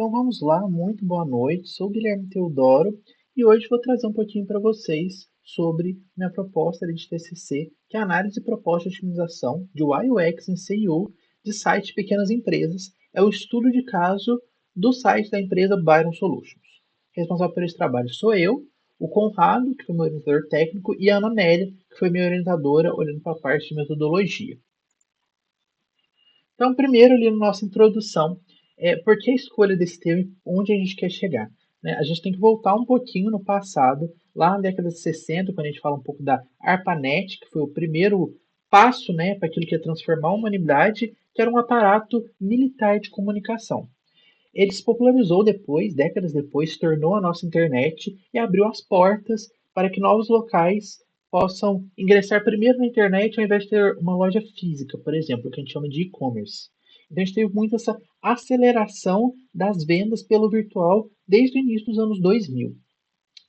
Então vamos lá, muito boa noite. Sou o Guilherme Teodoro e hoje vou trazer um pouquinho para vocês sobre minha proposta de TCC, que é a análise de proposta de otimização de UI UX em SEO de sites de pequenas empresas. É o estudo de caso do site da empresa Byron Solutions. Responsável por esse trabalho sou eu, o Conrado, que foi meu orientador técnico, e a Ana Amélia, que foi minha orientadora, olhando para a parte de metodologia. Então, primeiro, ali na nossa introdução, por que a escolha desse tema e onde a gente quer chegar? Né? A gente tem que voltar um pouquinho no passado, lá na década de 60, quando a gente fala um pouco da ARPANET, que foi o primeiro passo, né, para aquilo que ia transformar a humanidade, que era um aparato militar de comunicação. Ele se popularizou depois, décadas depois, se tornou a nossa internet e abriu as portas para que novos locais possam ingressar primeiro na internet ao invés de ter uma loja física, por exemplo, que a gente chama de e-commerce. Então a gente teve muito essa aceleração das vendas pelo virtual desde o início dos anos 2000.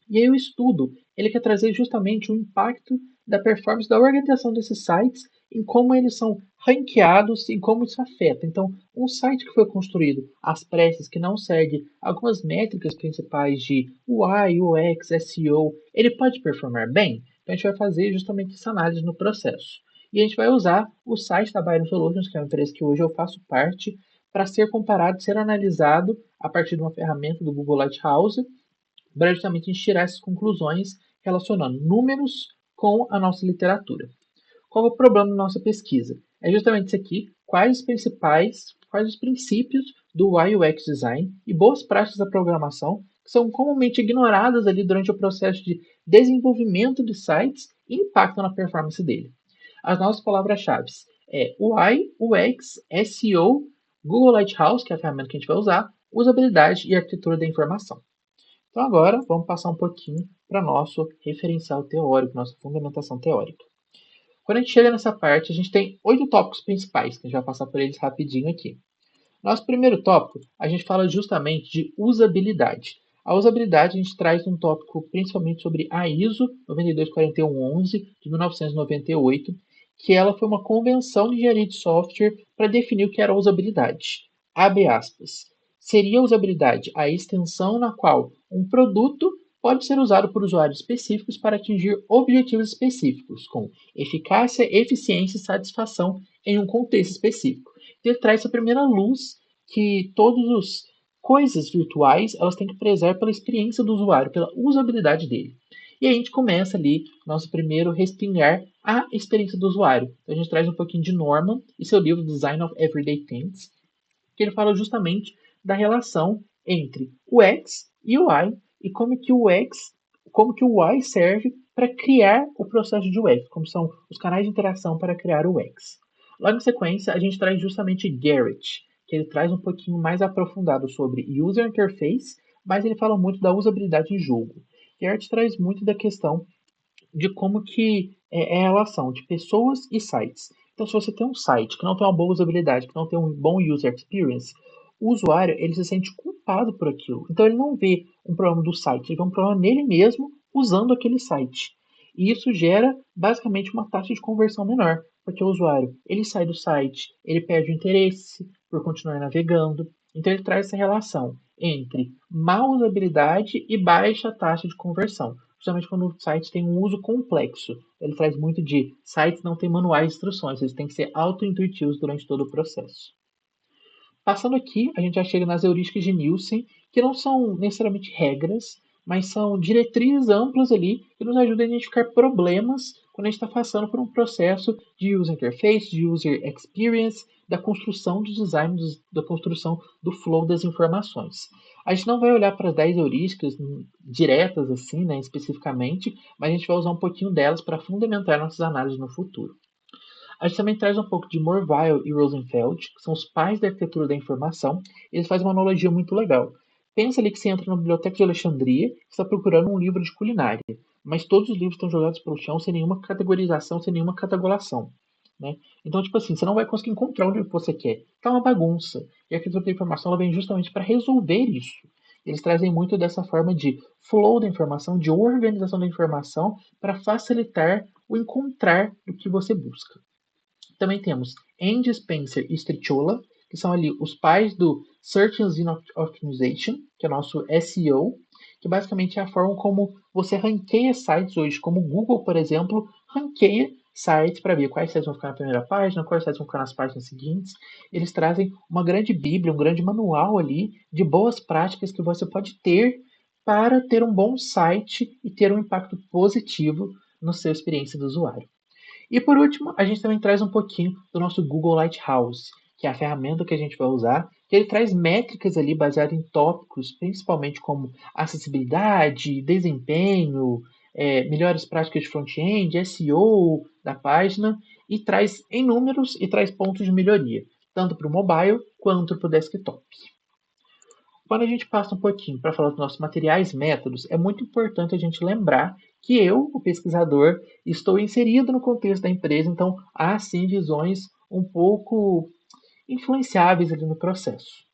E aí o estudo, ele quer trazer justamente o impacto da performance da organização desses sites em como eles são ranqueados e como isso afeta. Então, um site que foi construído às pressas, que não segue algumas métricas principais de UI, UX, SEO, ele pode performar bem? Então, a gente vai fazer justamente essa análise no processo. E a gente vai usar o site da Byron Solutions, que é uma empresa que hoje eu faço parte, para ser comparado, ser analisado a partir de uma ferramenta do Google Lighthouse, para justamente a gente tirar essas conclusões relacionando números com a nossa literatura. Qual é o problema da nossa pesquisa? É justamente isso aqui, quais os princípios do UI UX Design e boas práticas da programação que são comumente ignoradas ali durante o processo de desenvolvimento de sites e impactam na performance dele. As nossas palavras-chave é UI, UX, SEO, Google Lighthouse, que é a ferramenta que a gente vai usar, usabilidade e arquitetura da informação. Então agora vamos passar um pouquinho para nosso referencial teórico, nossa fundamentação teórica. Quando a gente chega nessa parte, a gente tem 8 tópicos principais, que a gente vai passar por eles rapidinho aqui. Nosso primeiro tópico, a gente fala justamente de usabilidade. A usabilidade a gente traz um tópico principalmente sobre a ISO 924111 de 1998, que ela foi uma convenção de engenharia de software para definir o que era usabilidade. Abre aspas. Seria usabilidade a extensão na qual um produto pode ser usado por usuários específicos para atingir objetivos específicos, com eficácia, eficiência e satisfação em um contexto específico. Ele traz essa primeira luz que todas as coisas virtuais elas têm que prezar pela experiência do usuário, pela usabilidade dele. E a gente começa ali, nosso primeiro respingar a experiência do usuário. Então a gente traz um pouquinho de Norman e seu livro Design of Everyday Things, que ele fala justamente da relação entre o X e o Y e como que o Y serve para criar o processo de UX, como são os canais de interação para criar o UX. Logo em sequência, a gente traz justamente Garrett, que ele traz um pouquinho mais aprofundado sobre User Interface, mas ele fala muito da usabilidade em jogo. Garrett traz muito da questão de como que é a relação de pessoas e sites. Então, se você tem um site que não tem uma boa usabilidade, que não tem um bom user experience, o usuário ele se sente culpado por aquilo. Então, ele não vê um problema do site, ele vê um problema nele mesmo usando aquele site. E isso gera basicamente uma taxa de conversão menor, porque o usuário ele sai do site, ele perde o interesse por continuar navegando. Então, ele traz essa relação entre má usabilidade e baixa taxa de conversão, justamente quando o site tem um uso complexo. Ele traz muito de sites não têm manuais de instruções, eles têm que ser auto-intuitivos durante todo o processo. Passando aqui, a gente já chega nas heurísticas de Nielsen, que não são necessariamente regras, mas são diretrizes amplas ali que nos ajudam a identificar problemas quando a gente está passando por um processo de user interface, de user experience, da construção do design, da construção do flow das informações. A gente não vai olhar para as 10 heurísticas diretas assim, né, especificamente, mas a gente vai usar um pouquinho delas para fundamentar nossas análises no futuro. A gente também traz um pouco de Morville e Rosenfeld, que são os pais da arquitetura da informação. Eles fazem uma analogia muito legal. Pensa ali que você entra na biblioteca de Alexandria e está procurando um livro de culinária, mas todos os livros estão jogados pelo chão sem nenhuma categorização, sem nenhuma catalogação. Né? Então, tipo assim, você não vai conseguir encontrar o livro que você quer. Tá uma bagunça. E a arquitetura da informação ela vem justamente para resolver isso. Eles trazem muito dessa forma de flow da informação, de organização da informação, para facilitar o encontrar do que você busca. Também temos Andy Spencer e Striciola, que são ali os pais do Search Engine Optimization, que é o nosso SEO, que basicamente é a forma como você ranqueia sites hoje, como o Google, por exemplo, ranqueia sites para ver quais sites vão ficar na primeira página, quais sites vão ficar nas páginas seguintes. Eles trazem uma grande bíblia, um grande manual ali de boas práticas que você pode ter para ter um bom site e ter um impacto positivo na sua experiência do usuário. E por último, a gente também traz um pouquinho do nosso Google Lighthouse, que é a ferramenta que a gente vai usar, que ele traz métricas ali baseadas em tópicos, principalmente como acessibilidade, desempenho, melhores práticas de front-end, SEO da página, e traz em números e traz pontos de melhoria, tanto para o mobile quanto para o desktop. Quando a gente passa um pouquinho para falar dos nossos materiais métodos, é muito importante a gente lembrar que eu, o pesquisador, estou inserido no contexto da empresa, então há sim visões um pouco influenciáveis ali no processo.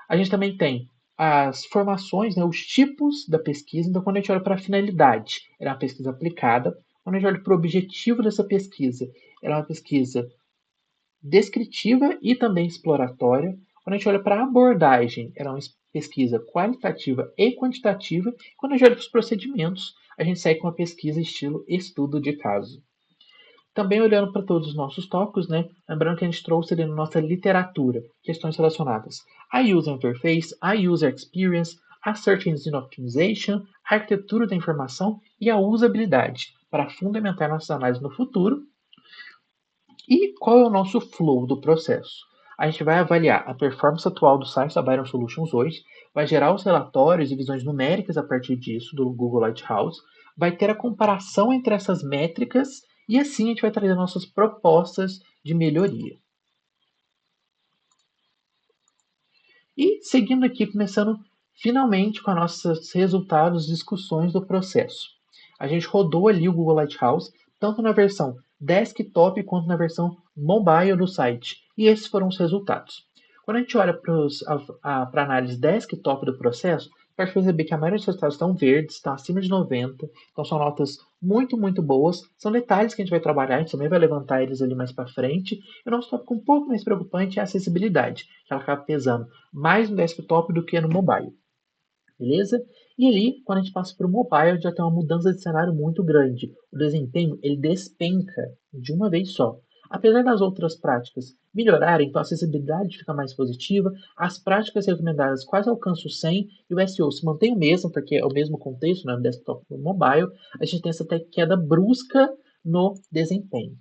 A gente também tem as formações, né, os tipos da pesquisa, então quando a gente olha para a finalidade, ela é uma pesquisa aplicada, quando a gente olha para o objetivo dessa pesquisa, ela é uma pesquisa descritiva e também exploratória. Quando a gente olha para a abordagem, ela é uma pesquisa qualitativa e quantitativa. Quando a gente olha para os procedimentos, a gente segue com uma pesquisa estilo estudo de caso. Também olhando para todos os nossos tópicos, né? Lembrando que a gente trouxe ali na nossa literatura questões relacionadas à User Interface, à User Experience, à Search Engine Optimization, à arquitetura da informação e à usabilidade, para fundamentar nossas análises no futuro. E qual é o nosso flow do processo? A gente vai avaliar a performance atual do site da Byron Solutions hoje, vai gerar os relatórios e visões numéricas a partir disso, do Google Lighthouse, vai ter a comparação entre essas métricas e assim a gente vai trazer nossas propostas de melhoria. E seguindo aqui, começando finalmente com os nossos resultados e discussões do processo. A gente rodou ali o Google Lighthouse, tanto na versão desktop quanto na versão mobile do site. E esses foram os resultados. Quando a gente olha para a análise desktop do processo, pode perceber que a maioria dos resultados estão verdes, está acima de 90, então são notas muito, muito boas. São detalhes que a gente vai trabalhar, a gente também vai levantar eles ali mais para frente. E o nosso tópico um pouco mais preocupante é a acessibilidade, que ela acaba pesando mais no desktop do que no mobile. Beleza? E ali, quando a gente passa para o mobile, já tem uma mudança de cenário muito grande. O desempenho, ele despenca de uma vez só. Apesar das outras práticas melhorarem, então a acessibilidade fica mais positiva, as práticas recomendadas quase alcançam o 100 e o SEO se mantém o mesmo, porque é o mesmo contexto, né, no desktop e no mobile, a gente tem essa queda brusca no desempenho.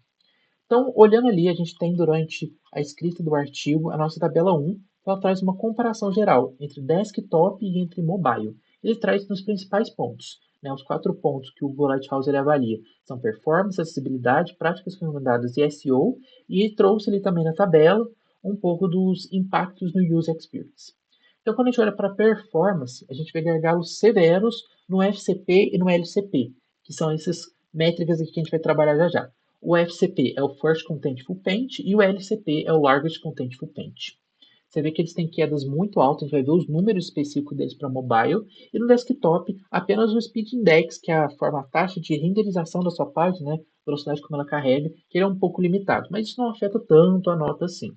Então, olhando ali, a gente tem durante a escrita do artigo a nossa tabela 1, ela traz uma comparação geral entre desktop e entre mobile. Ele traz nos principais pontos, né, os 4 pontos que o Google Lighthouse ele avalia. São performance, acessibilidade, práticas recomendadas e SEO, e trouxe ali também na tabela um pouco dos impactos no User Experience. Então, quando a gente olha para performance, a gente vê gargalos severos no FCP e no LCP, que são essas métricas aqui que a gente vai trabalhar já já. O FCP é o First Contentful Paint e o LCP é o Largest Contentful Paint. Você vê que eles têm quedas muito altas, a gente vai ver os números específicos deles para mobile, e no desktop apenas o Speed Index, que é a taxa de renderização da sua página, né, velocidade como ela carrega, que ele é um pouco limitado, mas isso não afeta tanto a nota assim.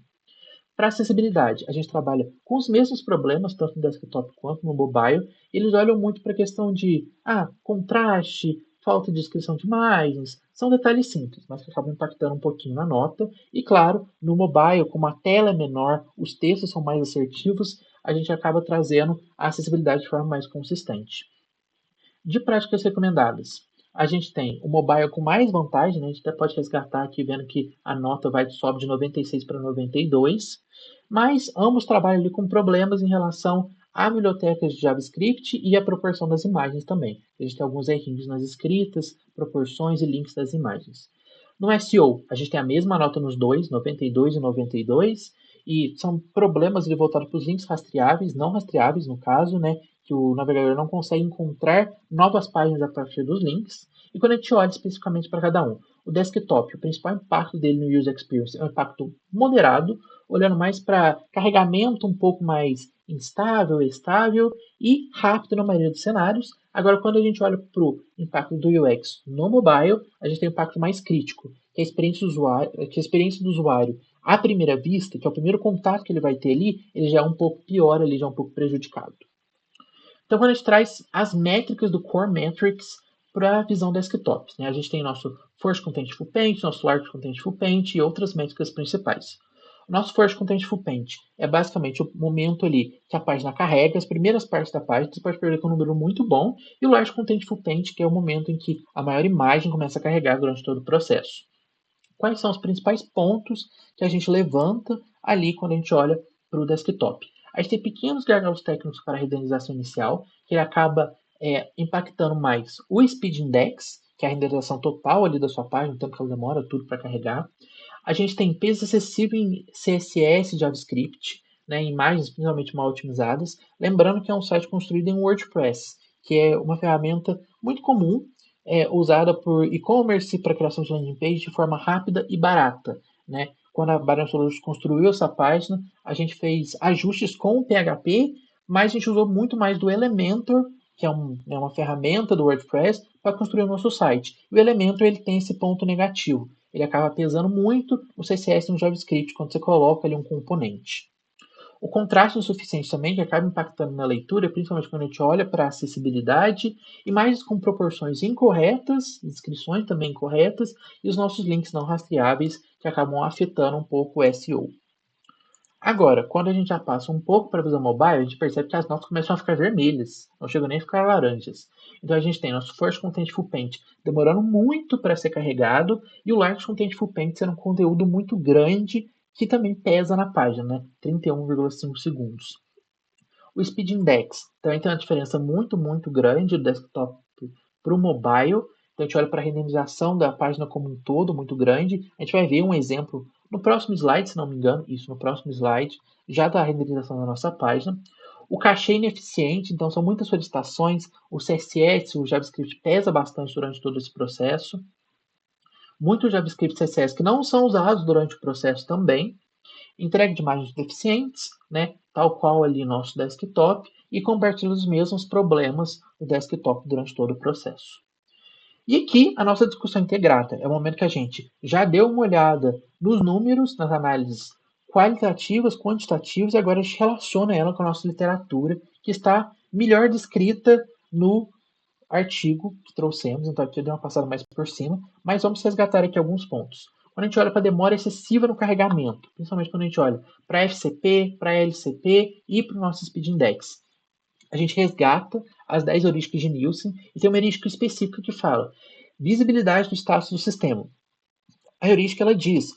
Para acessibilidade, a gente trabalha com os mesmos problemas, tanto no desktop quanto no mobile. Eles olham muito para a questão de contraste, falta de descrição de imagens. São detalhes simples, mas que acabam impactando um pouquinho na nota. E claro, no mobile, como a tela é menor, os textos são mais assertivos, a gente acaba trazendo a acessibilidade de forma mais consistente. De práticas recomendadas, a gente tem o mobile com mais vantagem, né? A gente até pode resgatar aqui vendo que a nota sobe de 96 para 92, mas ambos trabalham ali com problemas em relação a bibliotecas de JavaScript e a proporção das imagens também. A gente tem alguns errinhos nas escritas, proporções e links das imagens. No SEO, a gente tem a mesma nota nos dois, 92 e 92, e são problemas ali voltados para os links rastreáveis, não rastreáveis no caso, né? Que o navegador não consegue encontrar novas páginas a partir dos links. E quando a gente olha especificamente para cada um, o desktop, o principal impacto dele no User Experience é um impacto moderado, olhando mais para carregamento um pouco mais instável, estável e rápido na maioria dos cenários. Agora, quando a gente olha para o impacto do UX no mobile, a gente tem um impacto mais crítico, que é a experiência do usuário à primeira vista, que é o primeiro contato que ele vai ter ali, ele já é um pouco pior, ele já é um pouco prejudicado. Então, quando a gente traz as métricas do Core Metrics para a visão desktop, né? A gente tem nosso First Contentful Paint, nosso Large Contentful Paint e outras métricas principais. O nosso First Contentful Paint é basicamente o momento ali que a página carrega, as primeiras partes da página, você pode perceber que é um número muito bom, e o Large Contentful Paint, que é o momento em que a maior imagem começa a carregar durante todo o processo. Quais são os principais pontos que a gente levanta ali quando a gente olha para o desktop? A gente tem pequenos gargalos técnicos para a renderização inicial, que ele acaba impactando mais o Speed Index, que é a renderização total ali da sua página, o tempo que ela demora tudo para carregar. A gente tem peso excessivo em CSS, JavaScript, né, imagens principalmente mal otimizadas. Lembrando que é um site construído em WordPress, que é uma ferramenta muito comum, usada por e-commerce para criação de landing page de forma rápida e barata. Né? Quando a Barão Solutions construiu essa página, a gente fez ajustes com o PHP, mas a gente usou muito mais do Elementor, que é uma ferramenta do WordPress, para construir o nosso site. E o Elementor ele tem esse ponto negativo. Ele acaba pesando muito no CSS e no JavaScript quando você coloca ali um componente. O contraste insuficiente também, que acaba impactando na leitura, principalmente quando a gente olha para a acessibilidade, imagens com proporções incorretas, descrições também incorretas, e os nossos links não rastreáveis, que acabam afetando um pouco o SEO. Agora, quando a gente já passa um pouco para a visão mobile, a gente percebe que as notas começam a ficar vermelhas, não chegam nem a ficar laranjas. Então a gente tem nosso First Contentful Paint demorando muito para ser carregado e o Large Contentful Paint sendo um conteúdo muito grande que também pesa na página, né? 31,5 segundos. O Speed Index também tem uma diferença muito, muito grande do desktop para o mobile. Então a gente olha para a renderização da página como um todo, muito grande. A gente vai ver um exemplo no próximo slide, se não me engano, isso no próximo slide, já da renderização da nossa página. O cachê ineficiente, então são muitas solicitações, o CSS, o JavaScript pesa bastante durante todo esse processo. Muitos JavaScript e CSS que não são usados durante o processo também. Entrega de imagens deficientes, né, tal qual ali nosso desktop, e compartilha os mesmos problemas do desktop durante todo o processo. E aqui a nossa discussão integrada é o momento que a gente já deu uma olhada nos números, nas análises qualitativas, quantitativas, e agora a gente relaciona ela com a nossa literatura, que está melhor descrita no artigo que trouxemos, então aqui eu dei uma passada mais por cima, mas vamos resgatar aqui alguns pontos. Quando a gente olha para a demora excessiva no carregamento, principalmente quando a gente olha para FCP, para LCP e para o nosso Speed Index, a gente resgata as 10 heurísticas de Nielsen e tem uma heurística específica que fala visibilidade do status do sistema. A heurística ela diz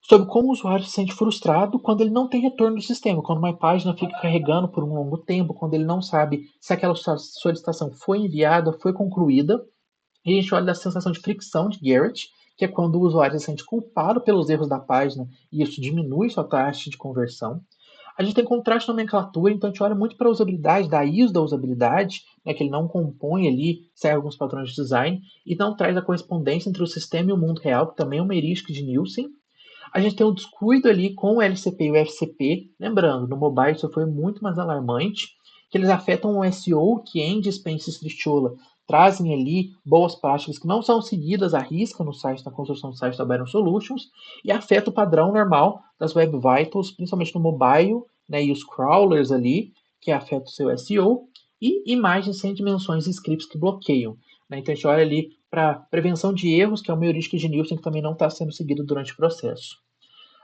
sobre como o usuário se sente frustrado quando ele não tem retorno do sistema, quando uma página fica carregando por um longo tempo, quando ele não sabe se aquela solicitação foi enviada, foi concluída. E a gente olha da sensação de fricção de Garrett, que é quando o usuário se sente culpado pelos erros da página e isso diminui sua taxa de conversão. A gente tem contraste de nomenclatura, então a gente olha muito para a usabilidade, da ISO da usabilidade, né, que ele não compõe ali, segue alguns padrões de design, e não traz a correspondência entre o sistema e o mundo real, que também é uma heurística de Nielsen. A gente tem um descuido ali com o LCP e o FCP, lembrando, no mobile isso foi muito mais alarmante, que eles afetam o SEO, que Andy, Spence e Striciola trazem ali boas práticas que não são seguidas à risca no site, na construção do site da Byron Solutions, e afeta o padrão normal das Web Vitals, principalmente no mobile, né, e os crawlers ali, que afeta o seu SEO, e imagens sem dimensões e scripts que bloqueiam. Né? Então a gente olha ali para prevenção de erros, que é uma heurística de Nielsen que também não está sendo seguida durante o processo.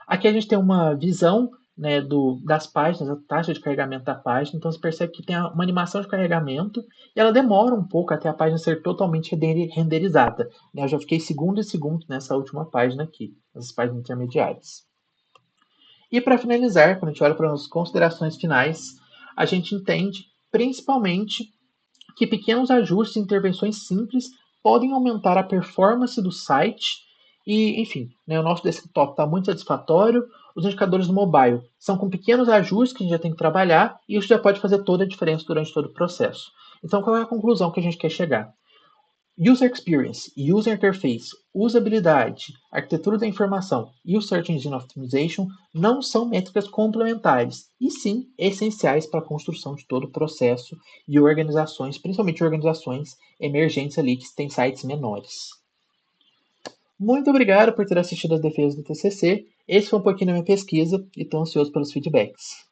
Aqui a gente tem uma visão, né, das páginas, a taxa de carregamento da página, então você percebe que tem uma animação de carregamento e ela demora um pouco até a página ser totalmente renderizada. Né? Eu já fiquei segundo e segundo nessa última página aqui, nessas páginas intermediárias. E para finalizar, quando a gente olha para as considerações finais, a gente entende principalmente que pequenos ajustes e intervenções simples podem aumentar a performance do site e, enfim, né, o nosso desktop está muito satisfatório, os indicadores do mobile são com pequenos ajustes que a gente já tem que trabalhar e isso já pode fazer toda a diferença durante todo o processo. Então, qual é a conclusão que a gente quer chegar? User Experience, User Interface, usabilidade, arquitetura da informação e o Search Engine Optimization não são métricas complementares, e sim essenciais para a construção de todo o processo e organizações, principalmente organizações emergentes ali que têm sites menores. Muito obrigado por ter assistido às defesas do TCC Esse foi um pouquinho da minha pesquisa e estou ansioso pelos feedbacks.